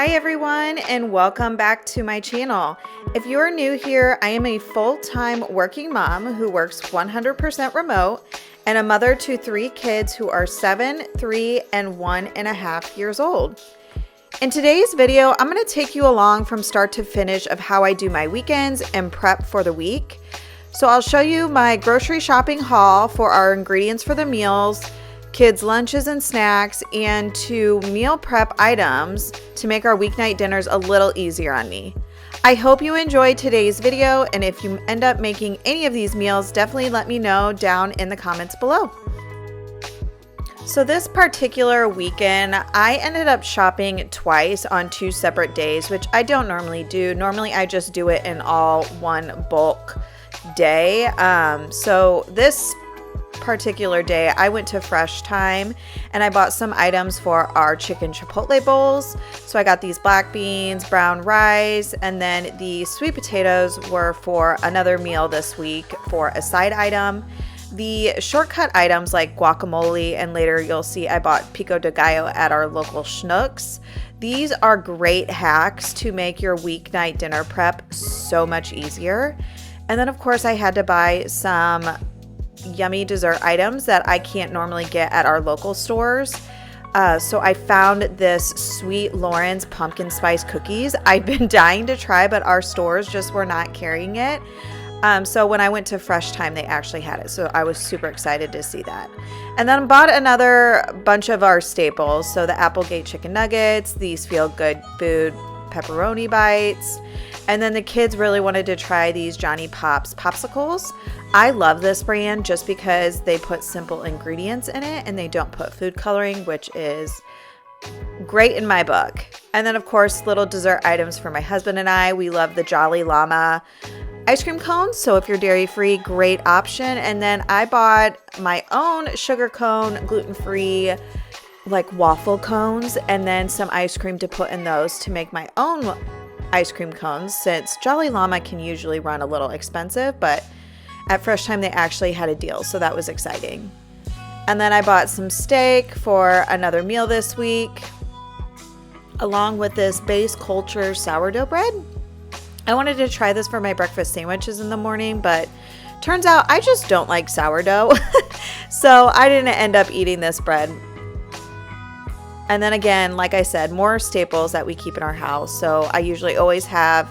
Hi everyone, and welcome back to my channel. If you're new here, I am a full-time working mom who works 100% remote and a mother to 3 kids who are 7, 3, and 1.5 years old. In today's video, I'm going to take you along from start to finish of how I do my weekends and prep for the week. So I'll show you my grocery shopping haul for our ingredients for the meals, kids' lunches and snacks, and 2 meal prep items to make our weeknight dinners a little easier on me. I hope you enjoyed today's video, and if you end up making any of these meals, definitely let me know down in the comments below. So this particular weekend, I ended up shopping twice on 2 separate days, which I don't normally do. Normally I just do it in all one bulk day. So this particular day I went to Fresh Thyme and I bought some items for our chicken Chipotle bowls. So I got these black beans, brown rice, and then the sweet potatoes were for another meal this week for a side item. The shortcut items like guacamole, and later you'll see I bought pico de gallo at our local Schnucks. These are great hacks to make your weeknight dinner prep so much easier. And then of course I had to buy some yummy dessert items that I can't normally get at our local stores. So I found this Sweet Lawrence pumpkin spice cookies. I've been dying to try, but our stores just were not carrying it. So when I went to Fresh Thyme, they actually had it. So I was super excited to see that. And then bought another bunch of our staples. So the Applegate chicken nuggets, these Feel Good Food pepperoni bites. And then the kids really wanted to try these Johnny Pops popsicles. I love this brand just because they put simple ingredients in it and they don't put food coloring, which is great in my book. And then of course, little dessert items for my husband and I. We love the Jolly Llama ice cream cones. So if you're dairy-free, great option. And then I bought my own sugar cone, gluten-free, like waffle cones, and then some ice cream to put in those to make my own ice cream cones, since Jolly Llama can usually run a little expensive, but at Fresh Thyme they actually had a deal, so that was exciting. And then I bought some steak for another meal this week, along with this Base Culture sourdough bread. I wanted to try this for my breakfast sandwiches in the morning, but turns out I just don't like sourdough, so I didn't end up eating this bread. And then again, like I said, more staples that we keep in our house. So I usually always have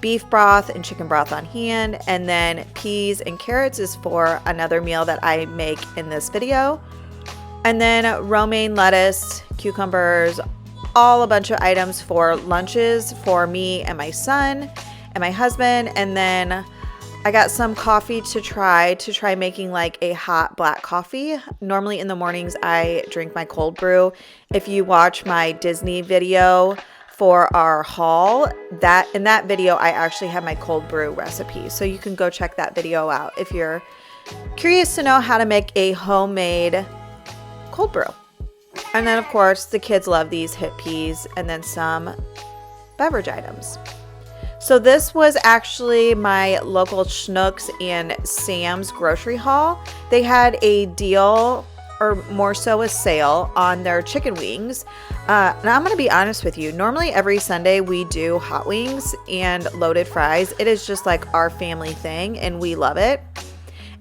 beef broth and chicken broth on hand. And then peas and carrots is for another meal that I make in this video. And then romaine lettuce, cucumbers, all a bunch of items for lunches for me and my son and my husband. And then I got some coffee to try making like a hot black coffee. Normally in the mornings I drink my cold brew. If you watch my Disney video for our haul, in that video I actually have my cold brew recipe. So you can go check that video out if you're curious to know how to make a homemade cold brew. And then of course the kids love these hip peas, and then some beverage items. So this was actually my local Schnucks and Sam's grocery haul. They had a deal, or more so a sale, on their chicken wings. And I'm going to be honest with you. Normally every Sunday we do hot wings and loaded fries. It is just like our family thing and we love it.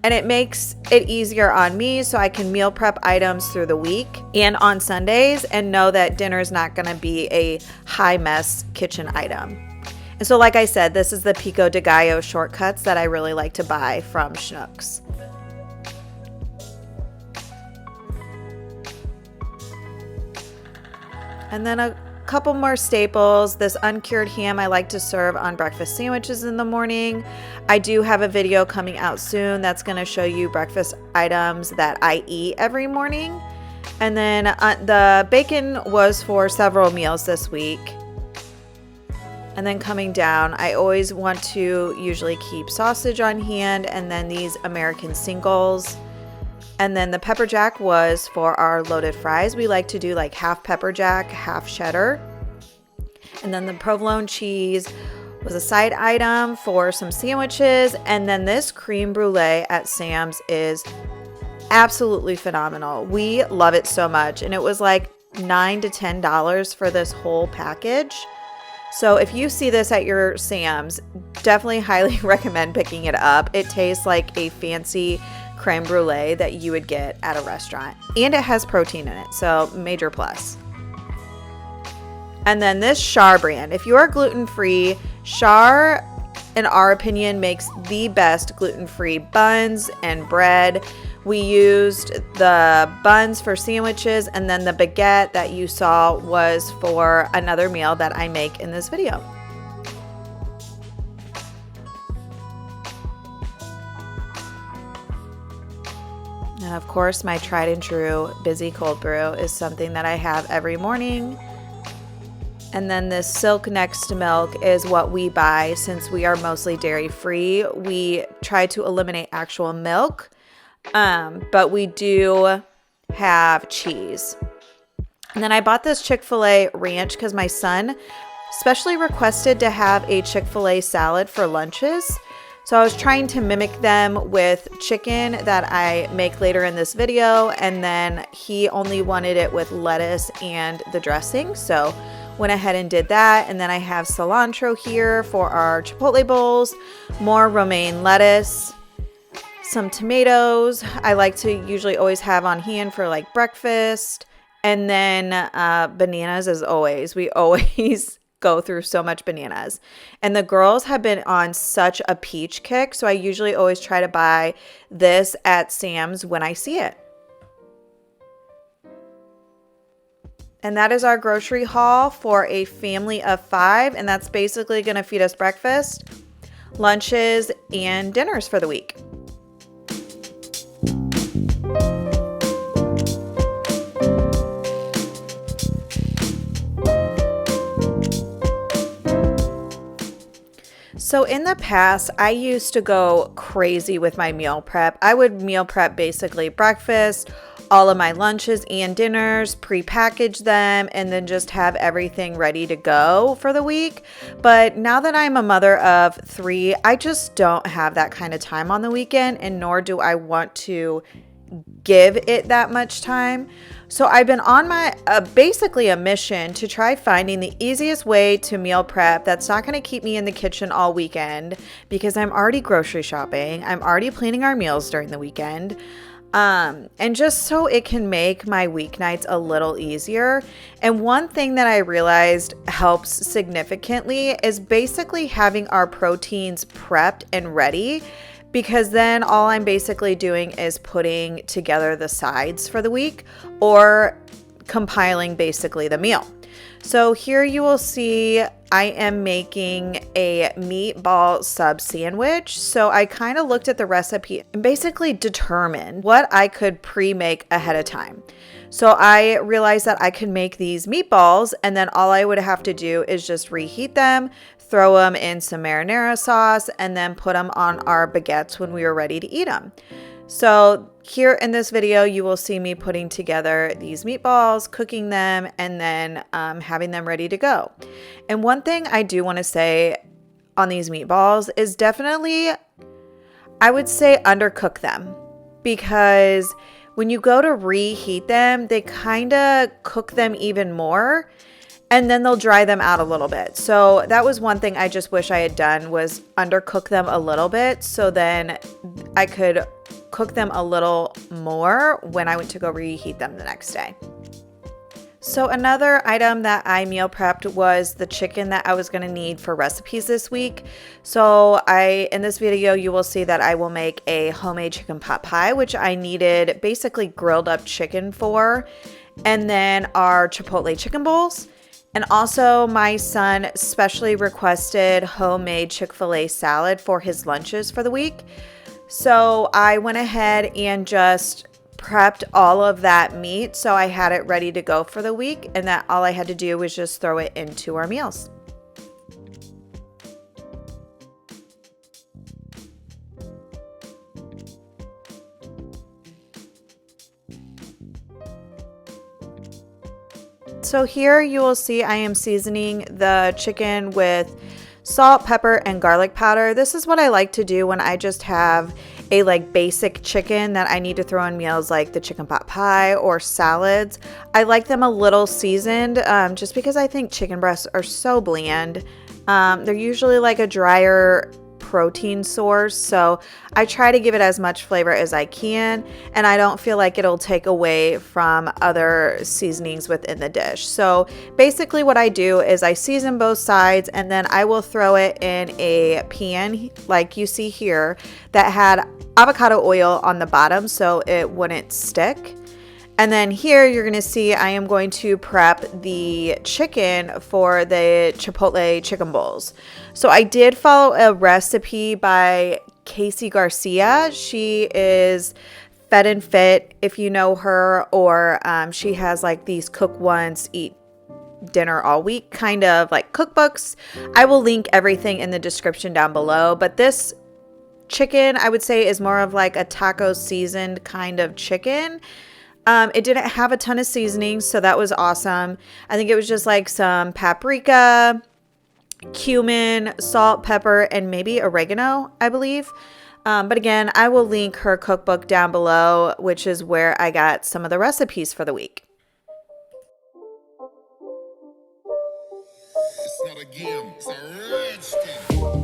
And it makes it easier on me so I can meal prep items through the week and on Sundays and know that dinner is not going to be a high mess kitchen item. And so like I said, this is the pico de gallo shortcuts that I really like to buy from Schnucks. And then a couple more staples. This uncured ham I like to serve on breakfast sandwiches in the morning. I do have a video coming out soon that's going to show you breakfast items that I eat every morning. And then the bacon was for several meals this week. And then coming down, I always want to usually keep sausage on hand, and then these American singles. And then the pepper jack was for our loaded fries. We like to do like half pepper jack, half cheddar. And then the provolone cheese was a side item for some sandwiches. And then this creme brulee at Sam's is absolutely phenomenal. We love it so much. And it was like $9 to $10 for this whole package. So if you see this at your Sam's, definitely highly recommend picking it up. It tastes like a fancy creme brulee that you would get at a restaurant. And it has protein in it, so major plus. And then this Char brand. If you are gluten-free, Char, in our opinion, makes the best gluten-free buns and bread. We used the buns for sandwiches, and then the baguette that you saw was for another meal that I make in this video. And of course, my tried and true busy cold brew is something that I have every morning. And then this Silk Next milk is what we buy since we are mostly dairy free. We try to eliminate actual milk, but we do have cheese. And then I bought this Chick-fil-A ranch because my son specially requested to have a Chick-fil-A salad for lunches. So I was trying to mimic them with chicken that I make later in this video. And then he only wanted it with lettuce and the dressing. So went ahead and did that. And then I have cilantro here for our Chipotle bowls, more romaine lettuce, some tomatoes. I like to usually always have on hand for like breakfast. And then bananas as always. We always go through so much bananas. And the girls have been on such a peach kick. So I usually always try to buy this at Sam's when I see it. And that is our grocery haul for a family of 5. And that's basically going to feed us breakfast, lunches, and dinners for the week. So in the past, I used to go crazy with my meal prep. I would meal prep basically breakfast, all of my lunches and dinners, pre-package them, and then just have everything ready to go for the week. But now that I'm a mother of 3, I just don't have that kind of time on the weekend, and nor do I want to give it that much time. So I've been on my basically a mission to try finding the easiest way to meal prep that's not going to keep me in the kitchen all weekend, because I'm already grocery shopping. I'm already planning our meals during the weekend. And just so it can make my weeknights a little easier. And one thing that I realized helps significantly is basically having our proteins prepped and ready, because then all I'm basically doing is putting together the sides for the week or compiling basically the meal. So here you will see I am making a meatball sub sandwich. So I kind of looked at the recipe and basically determined what I could pre-make ahead of time. So I realized that I could make these meatballs, and then all I would have to do is just reheat them, throw them in some marinara sauce, and then put them on our baguettes when we were ready to eat them. So here in this video, you will see me putting together these meatballs, cooking them, and then having them ready to go. And one thing I do want to say on these meatballs is definitely, I would say, undercook them, because when you go to reheat them, they kind of cook them even more, and then they'll dry them out a little bit. So that was one thing I just wish I had done, was undercook them a little bit, so then I could cook them a little more when I went to go reheat them the next day. So another item that I meal prepped was the chicken that I was going to need for recipes this week. So in this video, you will see that I will make a homemade chicken pot pie, which I needed basically grilled up chicken for, and then our Chipotle chicken bowls. And also my son specially requested homemade Chick-fil-A salad for his lunches for the week. So I went ahead and just prepped all of that meat, so I had it ready to go for the week, and that all I had to do was just throw it into our meals. So here you will see I am seasoning the chicken with salt, pepper, and garlic powder. This is what I like to do when I just have a like basic chicken that I need to throw in meals like the chicken pot pie or salads. I like them a little seasoned just because I think chicken breasts are so bland. They're usually like a drier protein source, so I try to give it as much flavor as I can, and I don't feel like it'll take away from other seasonings within the dish. So basically what I do is I season both sides, and then I will throw it in a pan like you see here that had avocado oil on the bottom so it wouldn't stick. And then here you're going to see I am going to prep the chicken for the Chipotle chicken bowls. So I did follow a recipe by Casey Garcia. She is Fed and Fit, if you know her, or she has like these cook once, eat dinner all week kind of like cookbooks. I will link everything in the description down below, but this chicken I would say is more of like a taco seasoned kind of chicken. It didn't have a ton of seasonings, so that was awesome. I think it was just like some paprika, cumin, salt, pepper, and maybe oregano, I believe. But again, I will link her cookbook down below, which is where I got some of the recipes for the week. It's not a game, it's a rich thing.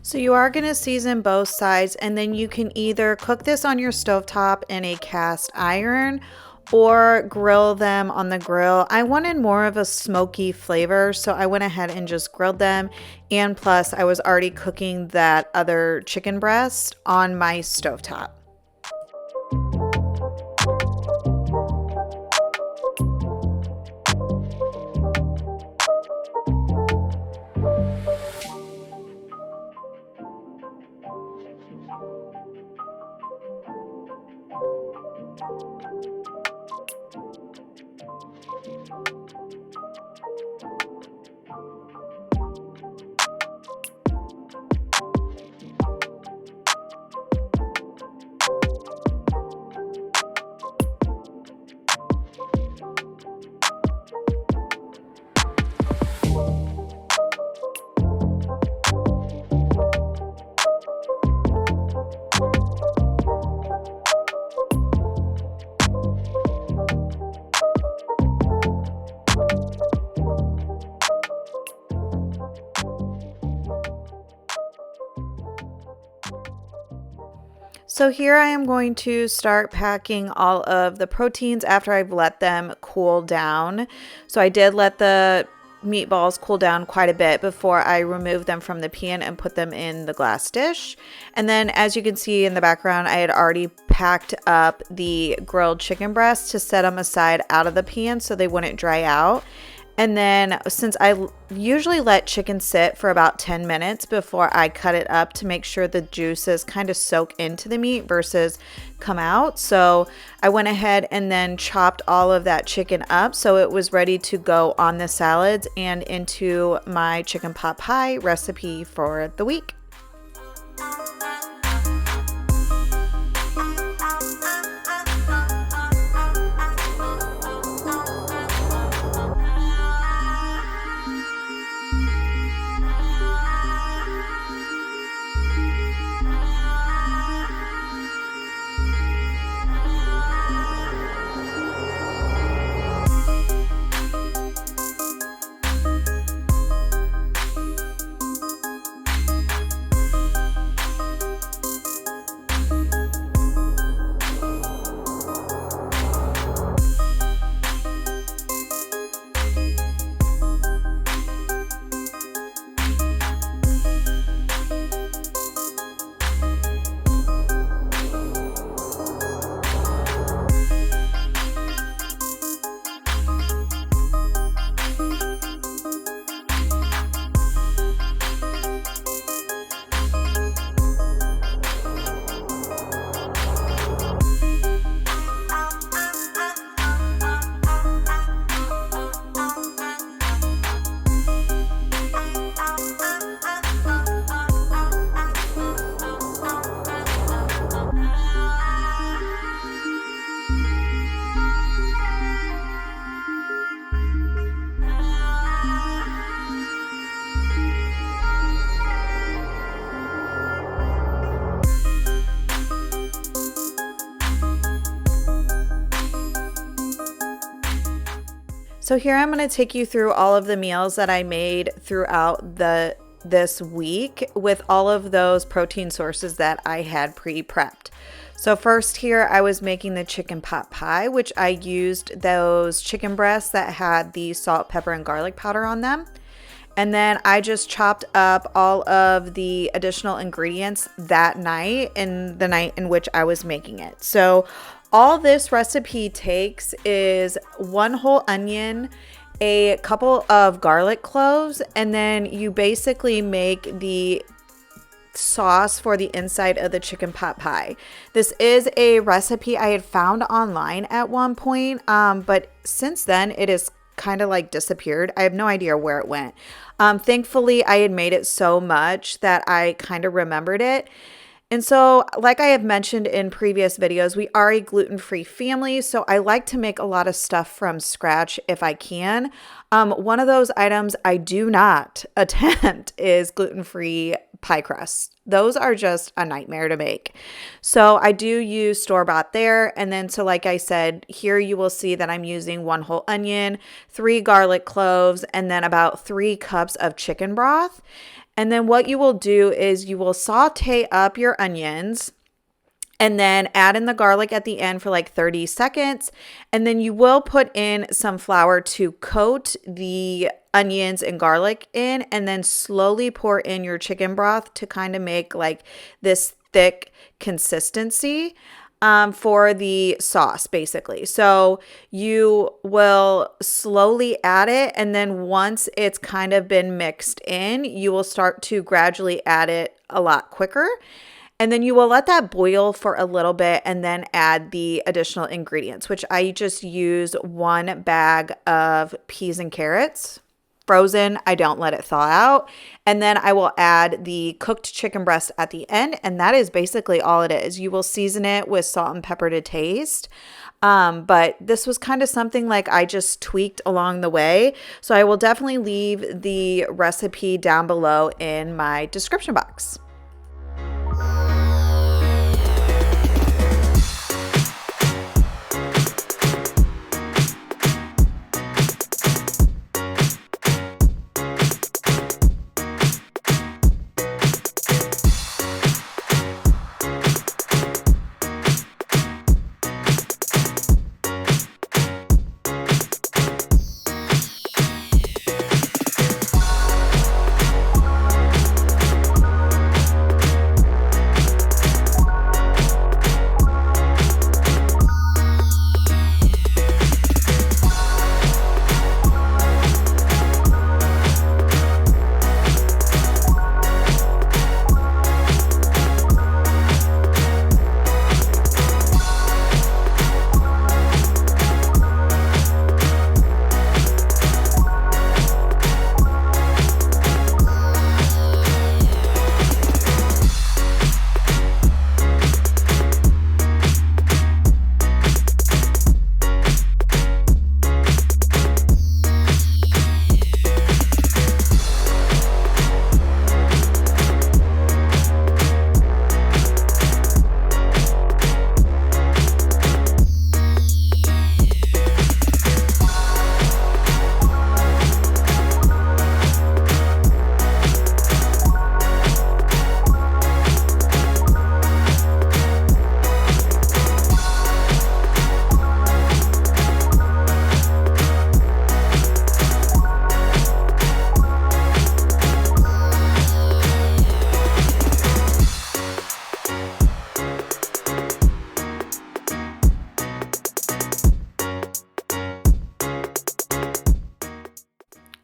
So you are going to season both sides, and then you can either cook this on your stovetop in a cast iron or grill them on the grill. I wanted more of a smoky flavor, so I went ahead and just grilled them. And plus, I was already cooking that other chicken breast on my stovetop. So here I am going to start packing all of the proteins after I've let them cool down. So I did let the meatballs cool down quite a bit before I removed them from the pan and put them in the glass dish. And then as you can see in the background, I had already packed up the grilled chicken breasts to set them aside out of the pan so they wouldn't dry out. And then since I usually let chicken sit for about 10 minutes before I cut it up to make sure the juices kind of soak into the meat versus come out. So I went ahead and then chopped all of that chicken up so it was ready to go on the salads and into my chicken pot pie recipe for the week. So here I'm going to take you through all of the meals that I made throughout this week with all of those protein sources that I had pre-prepped. So first here I was making the chicken pot pie, which I used those chicken breasts that had the salt, pepper, and garlic powder on them. And then I just chopped up all of the additional ingredients that night and the night in which I was making it. So all this recipe takes is 1 whole onion, a couple of garlic cloves, and then you basically make the sauce for the inside of the chicken pot pie. This is a recipe I had found online at one point, but since then it is kind of like disappeared. I have no idea where it went. Thankfully, I had made it so much that I kind of remembered it. And so, like I have mentioned in previous videos, we are a gluten-free family, so I like to make a lot of stuff from scratch if I can. One of those items I do not attempt is gluten-free pie crusts. Those are just a nightmare to make. So I do use store-bought there. And then, so like I said, here you will see that I'm using 1 whole onion, 3 garlic cloves, and then about 3 cups of chicken broth. And then what you will do is you will saute up your onions and then add in the garlic at the end for like 30 seconds. And then you will put in some flour to coat the onions and garlic in, and then slowly pour in your chicken broth to kind of make like this thick consistency for the sauce, basically. So you will slowly add it, and then once it's kind of been mixed in, you will start to gradually add it a lot quicker. And then you will let that boil for a little bit and then add the additional ingredients, which I just use 1 bag of peas and carrots. Frozen, I don't let it thaw out. And then I will add the cooked chicken breast at the end. And that is basically all it is. You will season it with salt and pepper to taste. But this was kind of something like I just tweaked along the way. So I will definitely leave the recipe down below in my description box.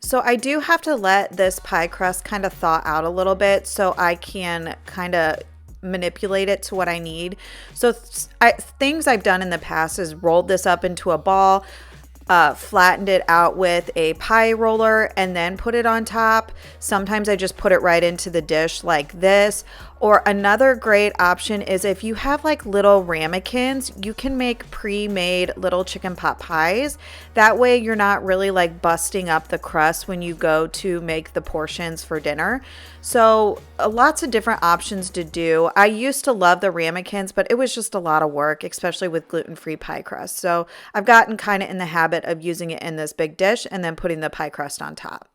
So I do have to let this pie crust kind of thaw out a little bit so I can kind of manipulate it to what I need. So things I've done in the past is rolled this up into a ball, flattened it out with a pie roller, and then put it on top. Sometimes I just put it right into the dish like this. Or another great option is if you have like little ramekins, you can make pre-made little chicken pot pies. That way you're not really like busting up the crust when you go to make the portions for dinner. So lots of different options to do. I used to love the ramekins, but it was just a lot of work, especially with gluten-free pie crust. So I've gotten kind of in the habit habit of using it in this big dish and then putting the pie crust on top.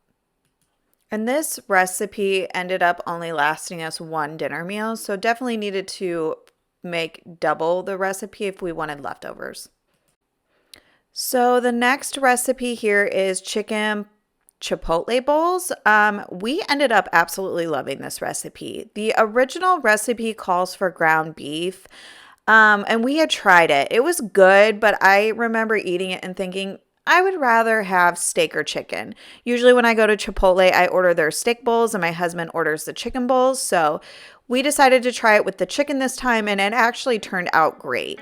And this recipe ended up only lasting us one dinner meal, so definitely needed to make double the recipe if we wanted leftovers. So the next recipe here is chicken Chipotle bowls. We ended up absolutely loving this recipe. The original recipe calls for ground beef, and we had tried it. It was good, but I remember eating it and thinking, I would rather have steak or chicken. Usually when I go to Chipotle, I order their steak bowls and my husband orders the chicken bowls. So we decided to try it with the chicken this time, and it actually turned out great.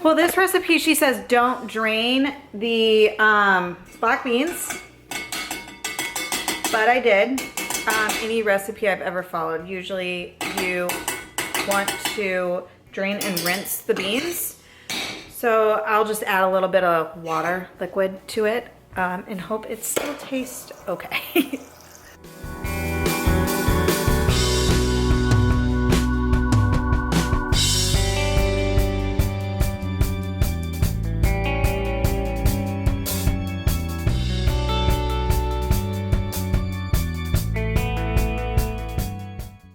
Well, this recipe, she says don't drain the black beans, but I did. Any recipe I've ever followed, usually you want to drain and rinse the beans. So I'll just add a little bit of water, liquid to it, and hope it still tastes okay.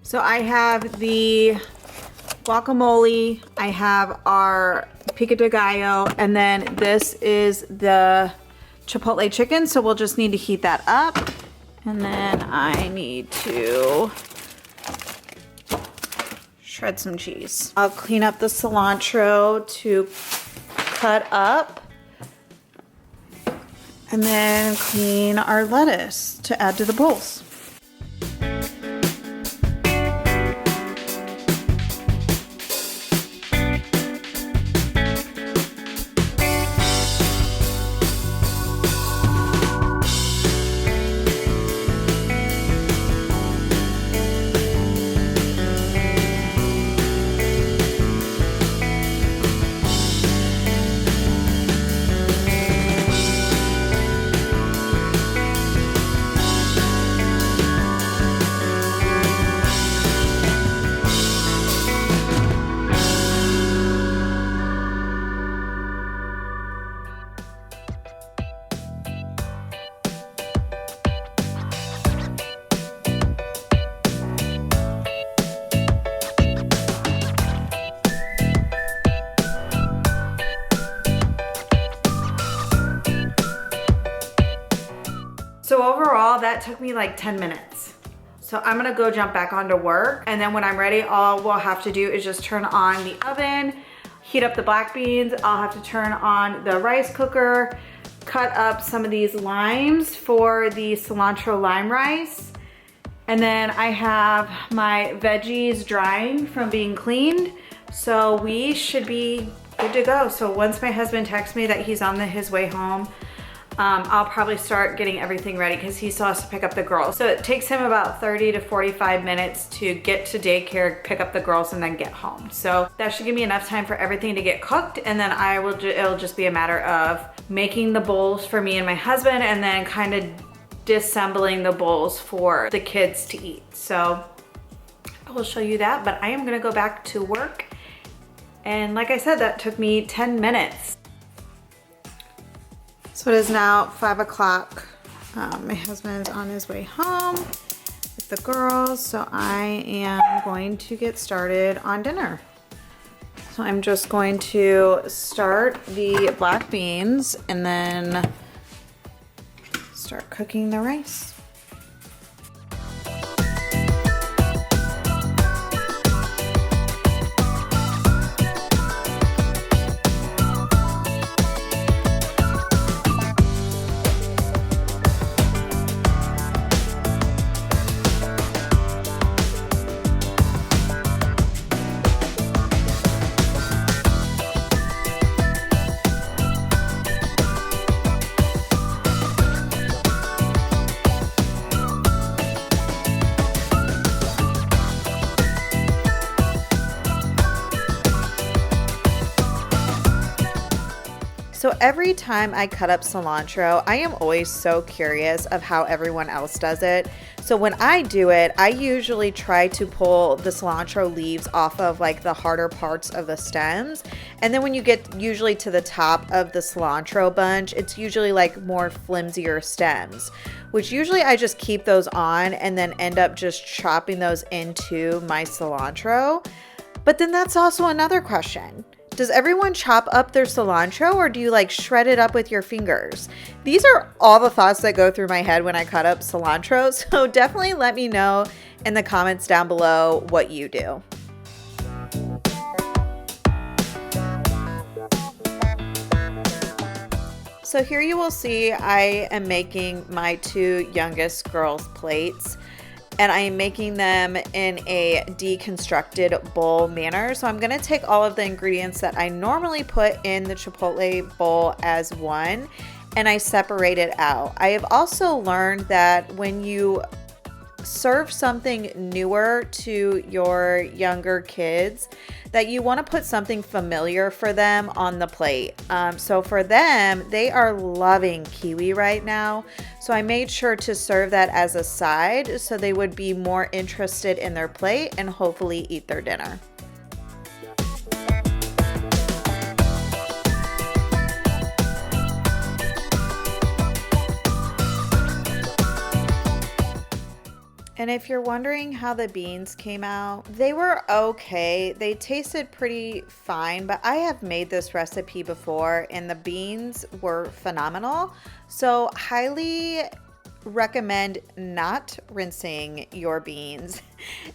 So I have the guacamole, I have our pico de gallo, and then this is the Chipotle chicken. So we'll just need to heat that up. And then I need to shred some cheese. I'll clean up the cilantro to cut up. And then clean our lettuce to add to the bowls. So overall, that took me like 10 minutes. So I'm gonna go jump back onto work, and then when I'm ready, all we'll have to do is just turn on the oven, heat up the black beans. I'll have to turn on the rice cooker, cut up some of these limes for the cilantro lime rice. And then I have my veggies drying from being cleaned. So we should be good to go. So once my husband texts me that he's on his way home, I'll probably start getting everything ready because he still has to pick up the girls. So it takes him about 30 to 45 minutes to get to daycare, pick up the girls, and then get home. So that should give me enough time for everything to get cooked, and then it'll just be a matter of making the bowls for me and my husband, and then kind of disassembling the bowls for the kids to eat. So I will show you that, but I am gonna go back to work. And like I said, that took me 10 minutes. So it is now 5 o'clock. My husband's on his way home with the girls, so I am going to get started on dinner. So I'm just going to start the black beans and then start cooking the rice. So every time I cut up cilantro, I am always so curious of how everyone else does it. So when I do it, I usually try to pull the cilantro leaves off of like the harder parts of the stems. And then when you get usually to the top of the cilantro bunch, it's usually like more flimsier stems, which usually I just keep those on and then end up just chopping those into my cilantro. But then that's also another question. Does everyone chop up their cilantro or do you like shred it up with your fingers? These are all the thoughts that go through my head when I cut up cilantro. So definitely let me know in the comments down below what you do. So here you will see I am making my two youngest girls' plates. And I am making them in a deconstructed bowl manner. So I'm gonna take all of the ingredients that I normally put in the Chipotle bowl as one, and I separate it out. I have also learned that when you serve something newer to your younger kids, that you want to put something familiar for them on the plate. So for them, they are loving kiwi right now. So I made sure to serve that as a side so they would be more interested in their plate and hopefully eat their dinner. And if you're wondering how the beans came out, they were okay. They tasted pretty fine, but I have made this recipe before and the beans were phenomenal. So highly recommend not rinsing your beans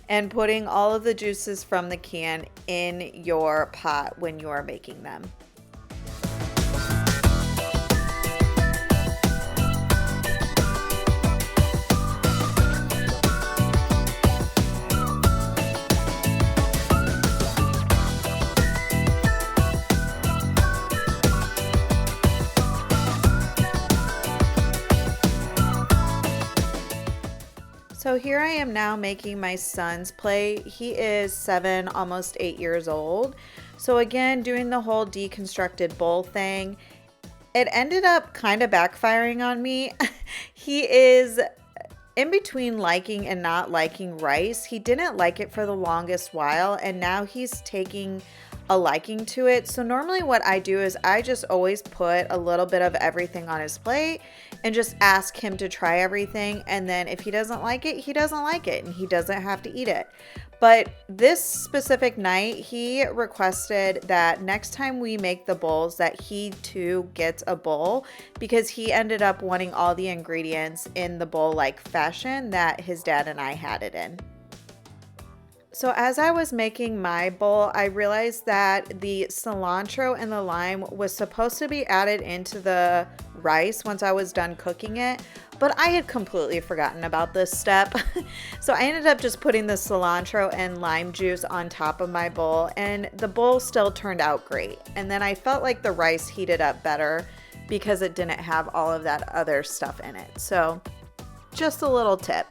and putting all of the juices from the can in your pot when you are making them. So here I am now making my son's plate. He is 7, almost 8 years old. So again, doing the whole deconstructed bowl thing, it ended up kind of backfiring on me. He is in between liking and not liking rice. He didn't like it for the longest while, and now he's taking a liking to it. So normally what I do is I just always put a little bit of everything on his plate and just ask him to try everything. And then if he doesn't like it, he doesn't like it and he doesn't have to eat it. But this specific night, he requested that next time we make the bowls that he too gets a bowl because he ended up wanting all the ingredients in the bowl-like fashion that his dad and I had it in. So as I was making my bowl, I realized that the cilantro and the lime was supposed to be added into the rice once I was done cooking it, but I had completely forgotten about this step. So I ended up just putting the cilantro and lime juice on top of my bowl, and the bowl still turned out great. And then I felt like the rice heated up better because it didn't have all of that other stuff in it. So just a little tip.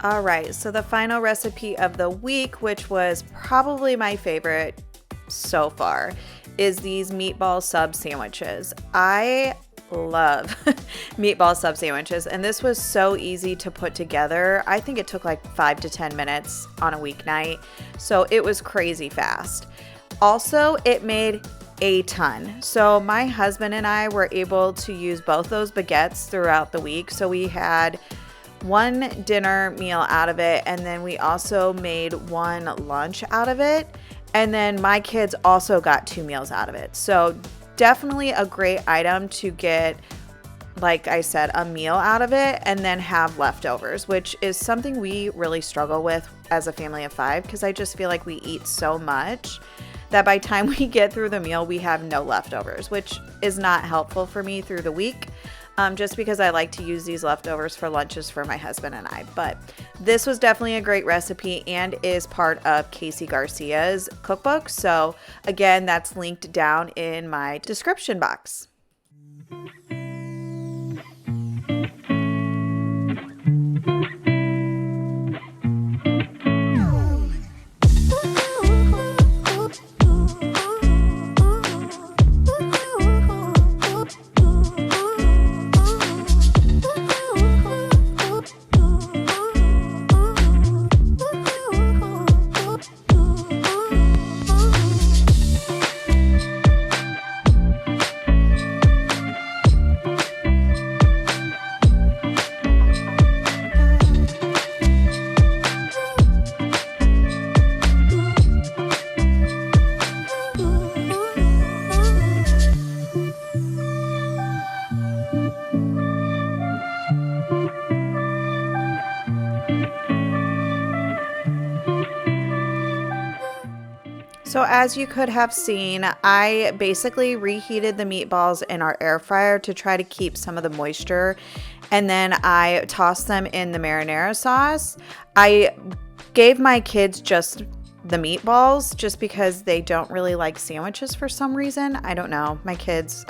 All right, so the final recipe of the week, which was probably my favorite so far, is these meatball sub sandwiches. I love meatball sub sandwiches, and this was so easy to put together. I think it took like 5 to 10 minutes on a weeknight, so it was crazy fast. Also, it made a ton. So my husband and I were able to use both those baguettes throughout the week. So we had one dinner meal out of it, and then we also made one lunch out of it. And then my kids also got 2 meals out of it. So definitely a great item to get, like I said, a meal out of it and then have leftovers, which is something we really struggle with as a family of 5, because I just feel like we eat so much that by the time we get through the meal, we have no leftovers, which is not helpful for me through the week, just because I like to use these leftovers for lunches for my husband and I. But this was definitely a great recipe and is part of Casey Garcia's cookbook. So again, that's linked down in my description box. So as you could have seen, I basically reheated the meatballs in our air fryer to try to keep some of the moisture, and then I tossed them in the marinara sauce. I gave my kids just the meatballs just because they don't really like sandwiches for some reason. I don't know. My kids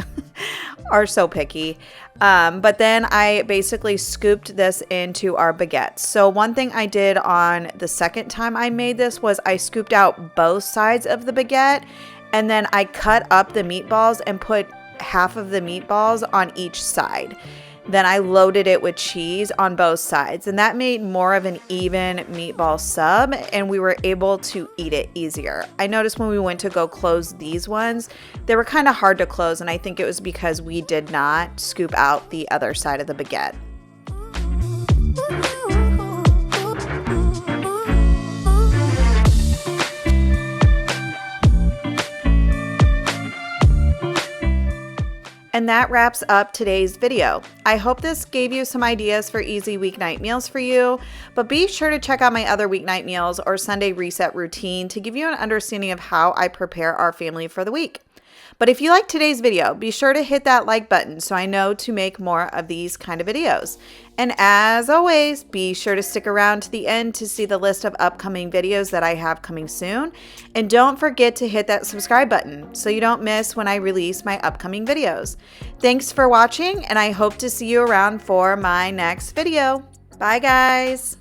are so picky. But then I basically scooped this into our baguettes. So one thing I did on the second time I made this was I scooped out both sides of the baguette, and then I cut up the meatballs and put half of the meatballs on each side. Then I loaded it with cheese on both sides, and that made more of an even meatball sub, and we were able to eat it easier. I noticed when we went to go close these ones, they were kind of hard to close, and I think it was because we did not scoop out the other side of the baguette. And that wraps up today's video. I hope this gave you some ideas for easy weeknight meals for you, but be sure to check out my other weeknight meals or Sunday reset routine to give you an understanding of how I prepare our family for the week. But if you liked today's video, be sure to hit that like button so I know to make more of these kind of videos. And as always, be sure to stick around to the end to see the list of upcoming videos that I have coming soon. And don't forget to hit that subscribe button so you don't miss when I release my upcoming videos. Thanks for watching, and I hope to see you around for my next video. Bye, guys.